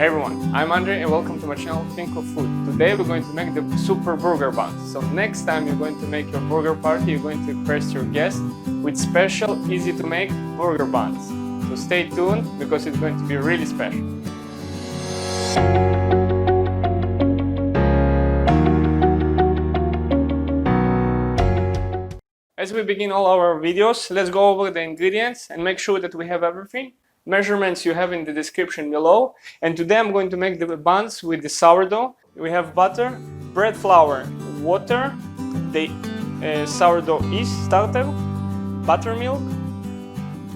Hey everyone, I'm Andre and welcome to my channel ThinkOFood. Today we're going to make the super burger buns. So next time you're going to make your burger party, you're going to impress your guests with special, easy to make burger buns. So stay tuned because it's going to be really special. As we begin all our videos, let's go over the ingredients and make sure that we have everything. Measurements you have in the description below. And today I'm going to make the buns with the sourdough. We have butter, bread flour, water, the sourdough yeast starter, buttermilk,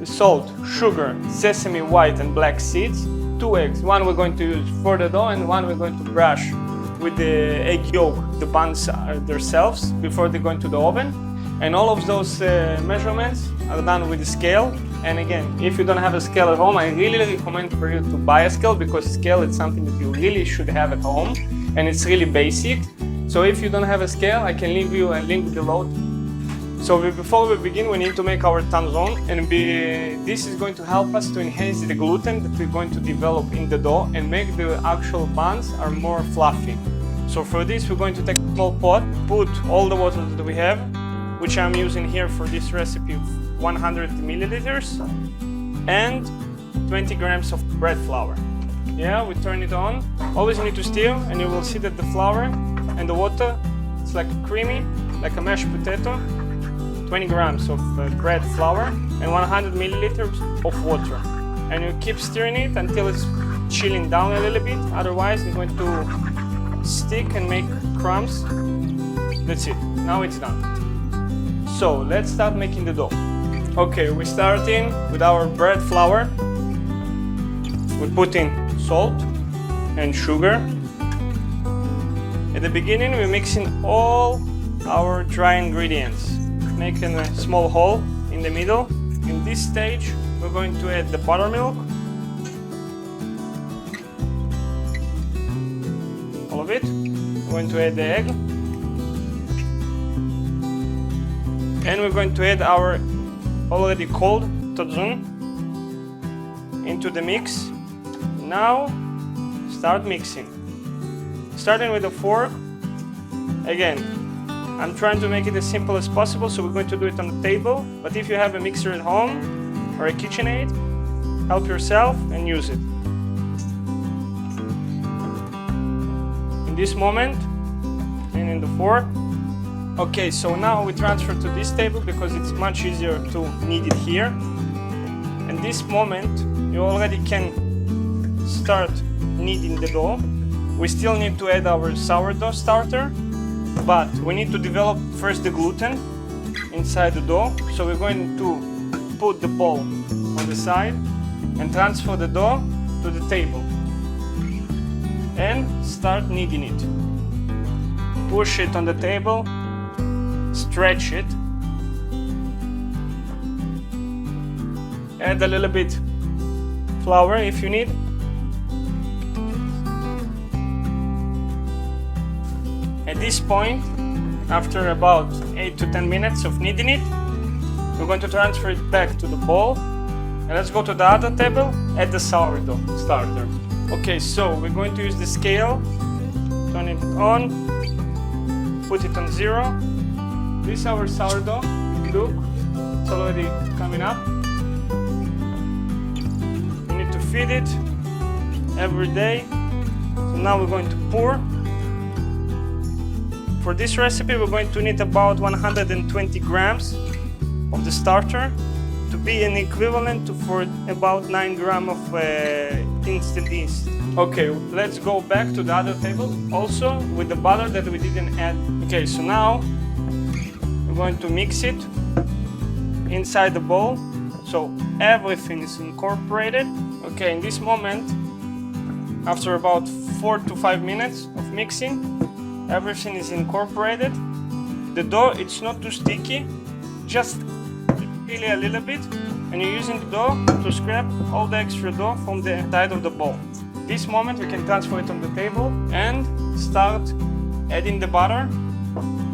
salt, sugar, sesame white and black seeds, 2 eggs. One we're going to use for the dough and one we're going to brush with the egg yolk, the buns themselves before they go into the oven. And all of those measurements are done with the scale. And again, if you don't have a scale at home, I really recommend for you to buy a scale, because scale is something that you really should have at home and it's really basic. So if you don't have a scale, I can leave you a link below. So before we begin, we need to make our Tangzhong, and this is going to help us to enhance the gluten that we're going to develop in the dough and make the actual buns are more fluffy. So for this, we're going to take a small pot, put all the water that we have, which I'm using here for this recipe, 100 milliliters, and 20 grams of bread flour. Yeah, we turn it on. Always need to stir, and you will see that the flour and the water, it's like creamy, like a mashed potato. 20 grams of bread flour and 100 milliliters of water. And you keep stirring it until it's chilling down a little bit, otherwise it's going to stick and make crumbs. That's it, now it's done. So let's start making the dough. Okay, we're starting with our bread flour. We put in salt and sugar. At the beginning, we're mixing all our dry ingredients, making a small hole in the middle. In this stage, we're going to add the buttermilk, all of it. We're going to add the egg, and we're going to add our already cold Tangzhong into the mix. Now start mixing. Starting with a fork. Again, I'm trying to make it as simple as possible, so we're going to do it on the table. But if you have a mixer at home or a KitchenAid, help yourself and use it. In this moment, cleaning the fork. Okay, so now we transfer to this table because it's much easier to knead it here. And this moment, you already can start kneading the dough. We still need to add our sourdough starter, but we need to develop first the gluten inside the dough. So we're going to put the bowl on the side and transfer the dough to the table and start kneading it. Push it on the table. Stretch it, add a little bit flour if you need. At this point, after about 8 to 10 minutes of kneading it, we're going to transfer it back to the bowl, and let's go to the other table, add the sourdough starter. Okay, so we're going to use the scale, turn it on, put it on 0. This is our sourdough. Look, it's already coming up. You need to feed it every day. So now we're going to pour. For this recipe, we're going to need about 120 grams of the starter to be an equivalent for about 9 grams of instant yeast. Okay, let's go back to the other table also with the butter that we didn't add. Okay, so now going to mix it inside the bowl, so everything is incorporated. Okay, in this moment, after about 4 to 5 minutes of mixing, everything is incorporated. The dough, it's not too sticky, just really a little bit, and you're using the dough to scrape all the extra dough from the inside of the bowl. This moment, we can transfer it on the table and start adding the butter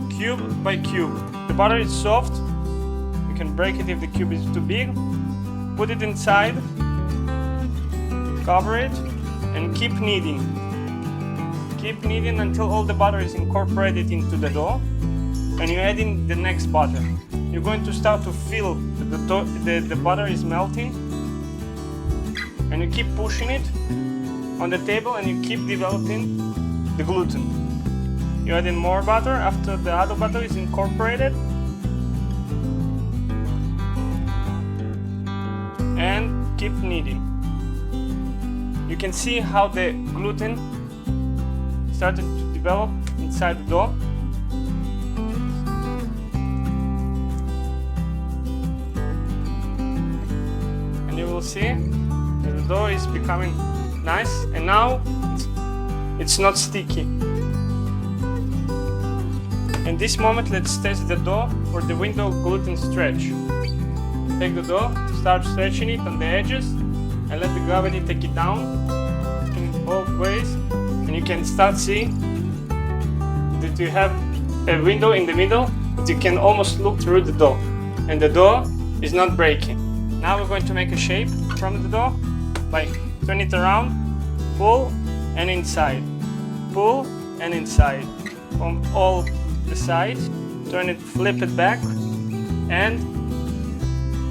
cube by cube. The butter is soft, you can break it if the cube is too big. Put it inside, cover it, and keep kneading. Keep kneading until all the butter is incorporated into the dough, and you add in the next butter. You're going to start to feel that the butter is melting, and you keep pushing it on the table, and you keep developing the gluten. You add in more butter after the other butter is incorporated, and keep kneading. You can see how the gluten started to develop inside the dough. And you will see that the dough is becoming nice, and now it's not sticky. In this moment, let's test the dough for the window gluten stretch. Take the dough, start stretching it on the edges, and let the gravity take it down in both ways. And you can start seeing that you have a window in the middle that you can almost look through the dough, and the dough is not breaking. Now we're going to make a shape from the dough by turn it around, pull and inside, pull and inside from all the sides. Turn it, flip it back, and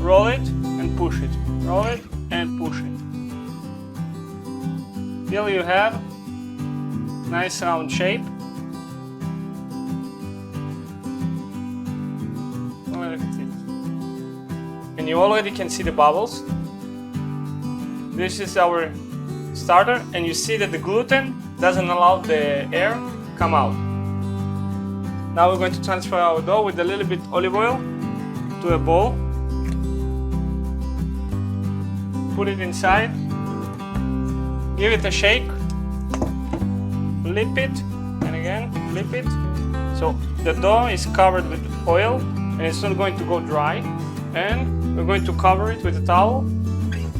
roll it and push it. Roll it and push it. Till you have nice round shape. And you already can see the bubbles. This is our starter, and you see that the gluten doesn't allow the air to come out. Now we're going to transfer our dough with a little bit olive oil to a bowl. Put it inside. Give it a shake. Flip it, and again flip it. So the dough is covered with oil, and it's not going to go dry. And we're going to cover it with a towel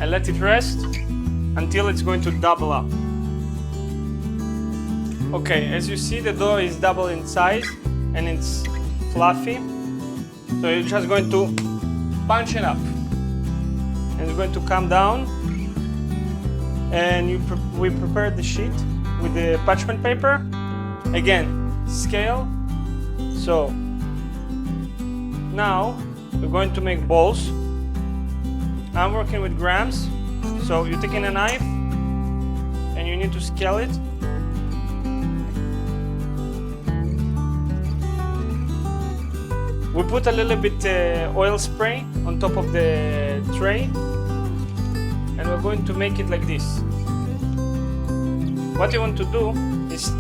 and let it rest until it's going to double up. Okay, as you see, the dough is double in size and it's fluffy. So you're just going to punch it up, and it's going to come down. And we prepared the sheet with the parchment paper. Again, scale. So now we're going to make balls. I'm working with grams, so you're taking a knife and you need to scale it. We put a little bit oil spray on top of the tray, and we're going to make it like this. What you want to do is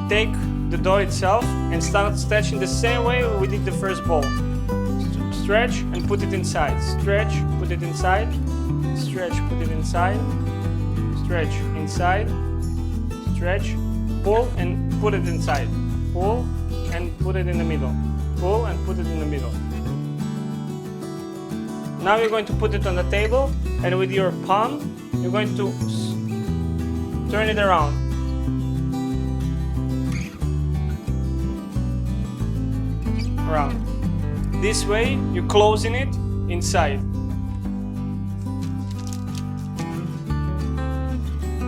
take the dough itself and start stretching the same way we did the first ball. Stretch and put it inside. Stretch, put it inside. Stretch, put it inside. Stretch, inside. Stretch, pull and put it inside. Pull and put it in the middle. Pull and put it in the middle. Now you're going to put it on the table, and with your palm you're going to turn it around. This way you're closing it inside.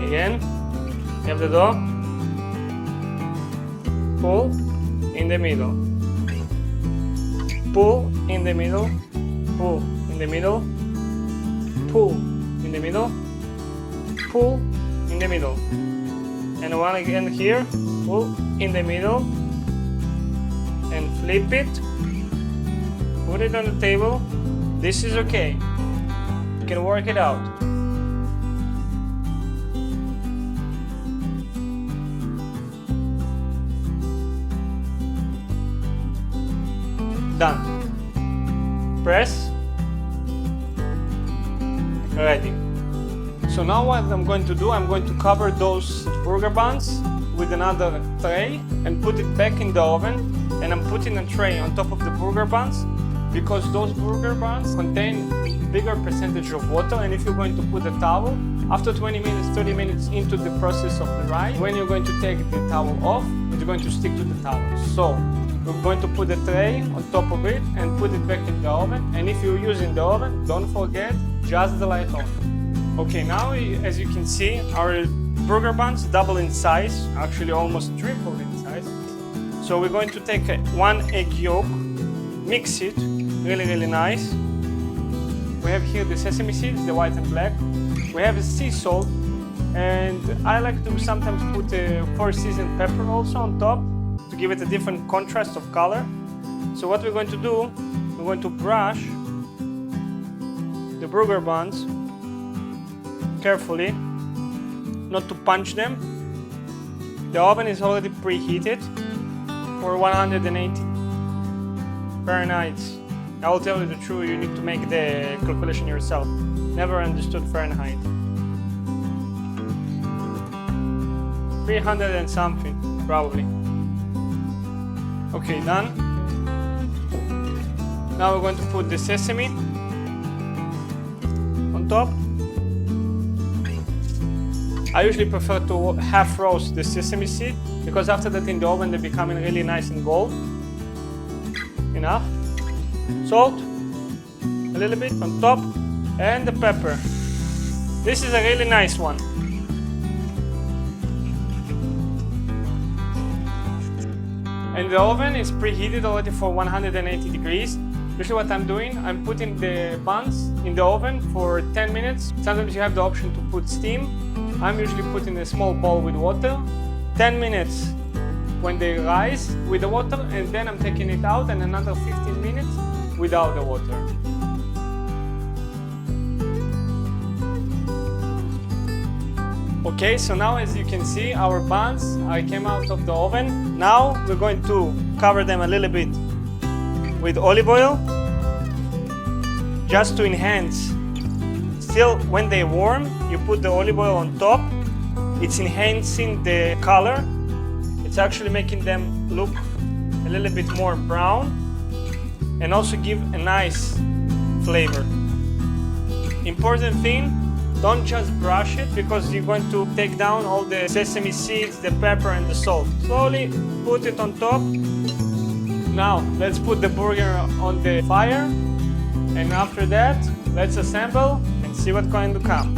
Again, you have the dough. Pull in the middle. Pull in the middle. Pull in the middle. Pull in the middle. Pull in the middle. And one again here. Pull in the middle. And flip it. Put it on the table. This is okay. You can work it out. Done. Press. Ready. So now what I'm going to do, I'm going to cover those burger buns with another tray and put it back in the oven. And I'm putting a tray on top of the burger buns, because those burger buns contain bigger percentage of water, and if you're going to put a towel, after 20 minutes, 30 minutes into the process of the rye, when you're going to take the towel off, it's going to stick to the towel. So we're going to put a tray on top of it and put it back in the oven, and if you're using the oven, don't forget, just the light on. Okay, now as you can see, our burger buns double in size, actually almost triple in size. So we're going to take one egg yolk, mix it really nice. We have here the sesame seeds, the white and black. We have sea salt, and I like to sometimes put a 4-seasoned pepper also on top to give it a different contrast of color. So what we're going to do, we're going to brush the burger buns carefully, not to punch them. The oven is already preheated for 180 Fahrenheit. I will tell you the truth, you need to make the calculation yourself. Never understood Fahrenheit. 300 and something, probably. Okay, done. Now we're going to put the sesame on top. I usually prefer to half roast the sesame seed because after that in the oven they're becoming really nice and gold. Enough. Salt, a little bit on top, and the pepper. This is a really nice one. And the oven is preheated already for 180 degrees. Usually what I'm doing, I'm putting the buns in the oven for 10 minutes. Sometimes you have the option to put steam. I'm usually putting a small bowl with water. 10 minutes when they rise with the water, and then I'm taking it out, and another 15 minutes without the water. Okay, so now as you can see, our buns came out of the oven. Now we're going to cover them a little bit with olive oil, just to enhance. Still, when they're warm, you put the olive oil on top. It's enhancing the color. It's actually making them look a little bit more brown and also give a nice flavor. Important thing, don't just brush it because you're going to take down all the sesame seeds, the pepper and the salt. Slowly put it on top. Now let's put the burger on the fire, and after that let's assemble and see what's going to come.